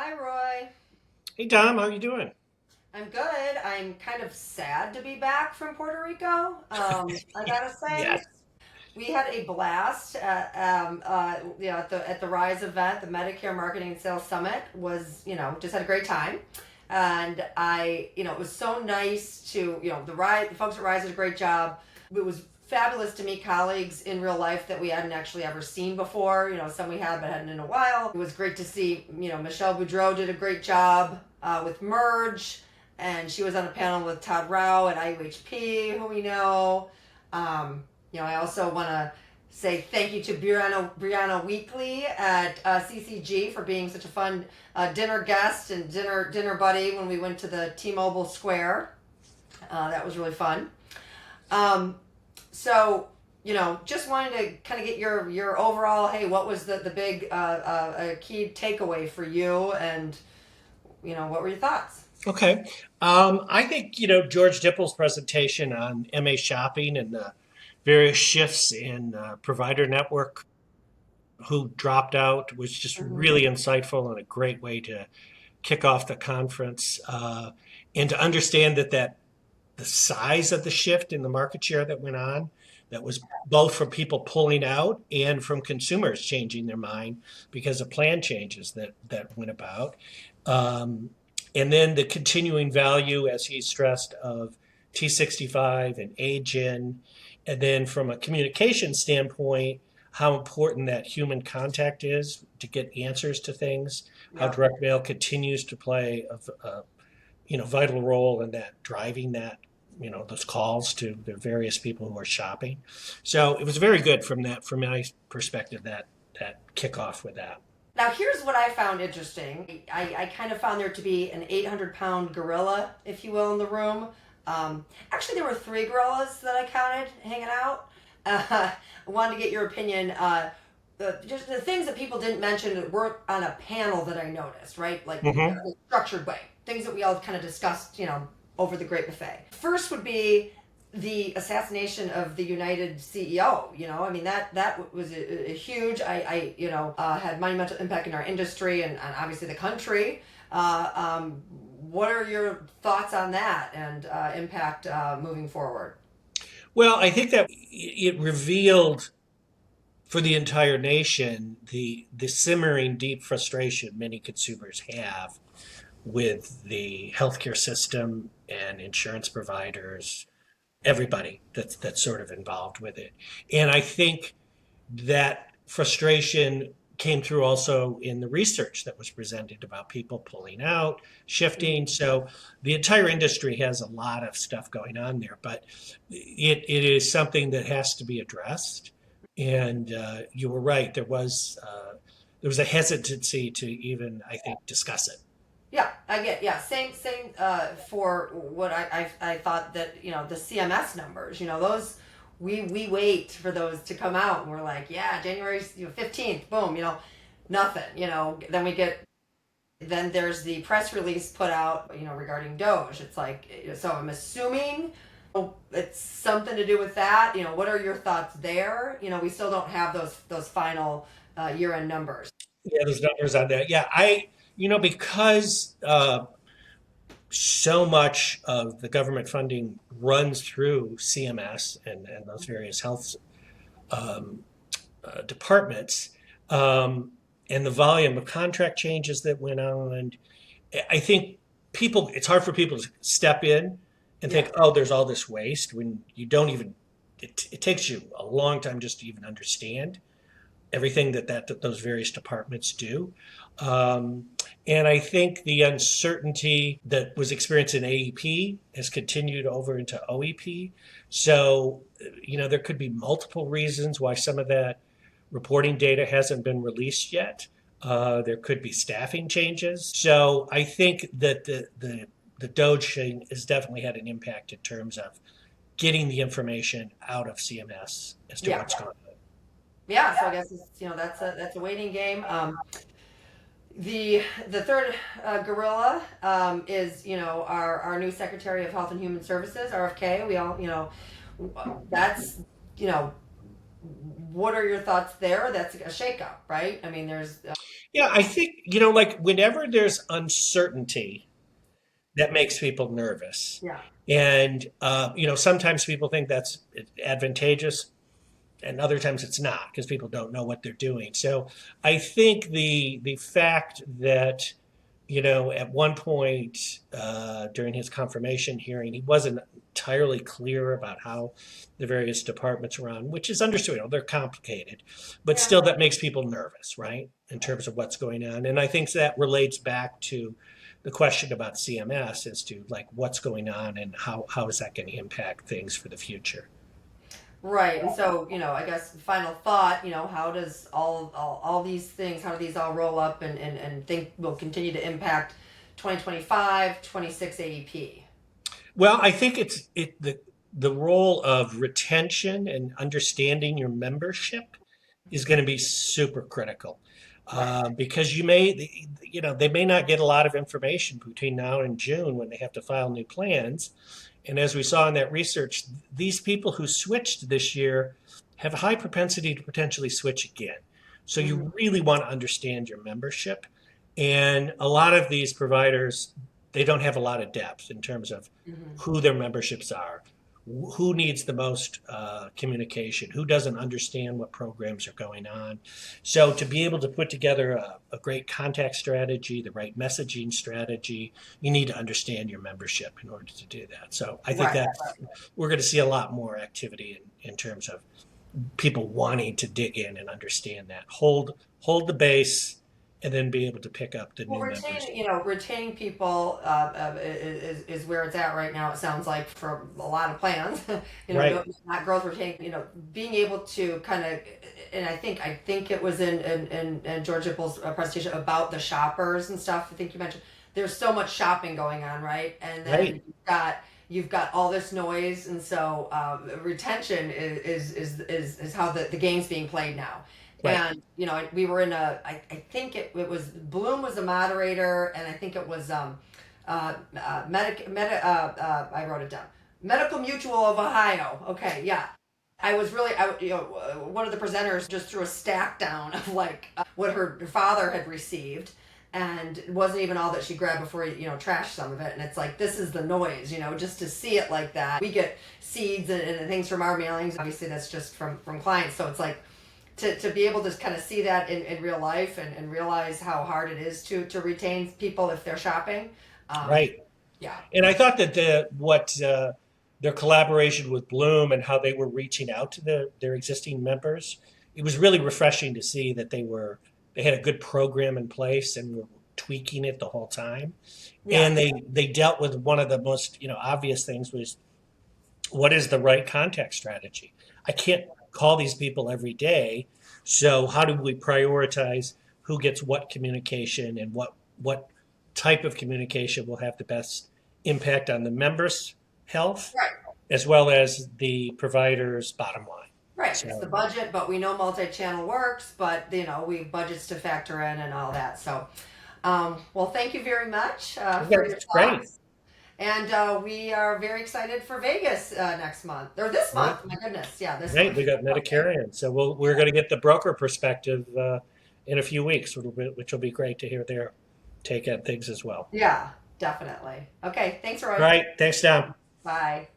Hi, Roy. Hey Dom, how you doing? I'm good. I'm kind of sad to be back from Puerto Rico. I gotta say, Yes. we had a blast at the Rise event. The Medicare Marketing Sales Summit was, just had a great time, and it was so nice to, the folks at Rise did a great job. It was fabulous to meet colleagues in real life that we hadn't actually ever seen before. Some we had but hadn't in a while. It was great to see, Michelle Boudreau did a great job with Merge, and she was on a panel with Todd Rao at IUHP, who we know. I also want to say thank you to Brianna Weekly at CCG for being such a fun dinner guest and dinner buddy when we went to the T-Mobile Square. That was really fun. Um, so just wanted to kind of get your overall. Hey, what was the big key takeaway for you, and what were your thoughts? Okay. I think, George Dipple's presentation on MA shopping and the various shifts in provider network who dropped out was just Mm-hmm. really insightful and a great way to kick off the conference and to understand that the size of the shift in the market share that went on, that was both from people pulling out and from consumers changing their mind because of plan changes that went about. Um, and then the continuing value, as he stressed, of T65 and AGEN. And then from a communication standpoint, how important that human contact is to get answers to things, how Yep. direct mail continues to play a vital role in that driving that those calls to the various people who are shopping. So it was very good from my perspective that kickoff with that. Now, here's what I found interesting. I kind of found there to be an 800-pound gorilla, if you will, in the room. Actually, there were three gorillas that I counted hanging out. I wanted to get your opinion. Just the things that people didn't mention that weren't on a panel that I noticed, right? Like Hmm. a structured way. Things that we all kind of discussed, over the great buffet. First would be the assassination of the United CEO. I mean that was a huge. Had monumental impact in our industry and obviously the country. What are your thoughts on that and impact moving forward? Well, I think that it revealed for the entire nation the simmering deep frustration many consumers have with the healthcare system and insurance providers, everybody that's sort of involved with it. And I think that frustration came through also in the research that was presented about people pulling out, shifting. So the entire industry has a lot of stuff going on there, but it is something that has to be addressed. And you were right. There was a hesitancy to even, I think, discuss it. Yeah, I get. Yeah, same. For what I thought that the CMS numbers, those we wait for those to come out, and we're like, yeah, January 15th, boom, nothing, then we get. Then there's the press release put out, regarding DOGE. It's like, so I'm assuming it's something to do with that. What are your thoughts there? We still don't have those final year end numbers. Yeah, there's numbers on that. Yeah, because so much of the government funding runs through CMS and those various health um, departments, and the volume of contract changes that went on. I think it's hard for people to step in and Yeah. think, oh, there's all this waste when you don't even, it takes you a long time just to even understand everything that those various departments do. Um, and I think the uncertainty that was experienced in AEP has continued over into OEP. So, there could be multiple reasons why some of that reporting data hasn't been released yet. There could be staffing changes. So I think that the DOGE thing has definitely had an impact in terms of getting the information out of CMS as to Yeah. what's going on. Yeah, so I guess it's, that's a waiting game. The third gorilla is our new Secretary of Health and Human Services, RFK. We all that's you know what are your thoughts there? That's a shakeup, right? I mean, there's Yeah, I think, like whenever there's uncertainty, that makes people nervous. yeah. And, sometimes people think that's advantageous, and other times it's not because people don't know what they're doing. So I think the fact that at one point during his confirmation hearing, he wasn't entirely clear about how the various departments run, which is understandable. They're complicated, but Yeah. still that makes people nervous, right? In terms of what's going on. And I think that relates back to the question about CMS as to like what's going on and how is that going to impact things for the future. Right. And so, I guess final thought, how does all these things, how do these all roll up and think will continue to impact 2025, 26 AEP? Well, I think the role of retention and understanding your membership is going to be super critical Right. because they may not get a lot of information between now and June when they have to file new plans. And as we saw in that research, these people who switched this year have a high propensity to potentially switch again. So Hmm. you really want to understand your membership. And a lot of these providers, they don't have a lot of depth in terms of Hmm. who their memberships are, who needs the most communication, who doesn't understand what programs are going on. So to be able to put together a great contact strategy, the right messaging strategy, you need to understand your membership in order to do that. So I think Right. that we're going to see a lot more activity in terms of people wanting to dig in and understand that. Hold the base and then be able to pick up the Well, new members. retaining people is where it's at right now. It sounds like for a lot of plans, Right, not growth retaining. Being able to kind of, and I think it was in George Ipple's presentation about the shoppers and stuff. I think you mentioned there's so much shopping going on, right? And then right, you've got all this noise, and so retention is how the game's being played now. right. And we were in I think it was Bloom was the moderator, and I think it was I wrote it down, Medical Mutual of Ohio. Okay, yeah. I was really, one of the presenters just threw a stack down of like what her father had received, and it wasn't even all that she grabbed before trashed some of it. And it's like, this is the noise, just to see it like that. We get seeds and things from our mailings. Obviously, that's just from clients. So it's like to be able to kind of see that in real life and realize how hard it is to retain people if they're shopping. Um, Right. yeah. And I thought that their collaboration with Bloom and how they were reaching out to their existing members, it was really refreshing to see that they had a good program in place and were tweaking it the whole time. Yeah. And they dealt with one of the most obvious things was what is the right contact strategy? I can't call these people every day. So how do we prioritize who gets what communication and what type of communication will have the best impact on the members' health Right. as well as the provider's bottom line. Right. It's the So budget, but we know multi-channel works, but we have budgets to factor in and all that. So, well, thank you very much for your that's great. thoughts. And we are very excited for Vegas next month or this Right. month. My goodness, yeah, this Right. month. We got Okay. Medicare in. So we're going to get the broker perspective in a few weeks, which will be great to hear their take on things as well. Yeah, definitely. Okay, thanks, Roy. Right. Thanks, Tom. Bye.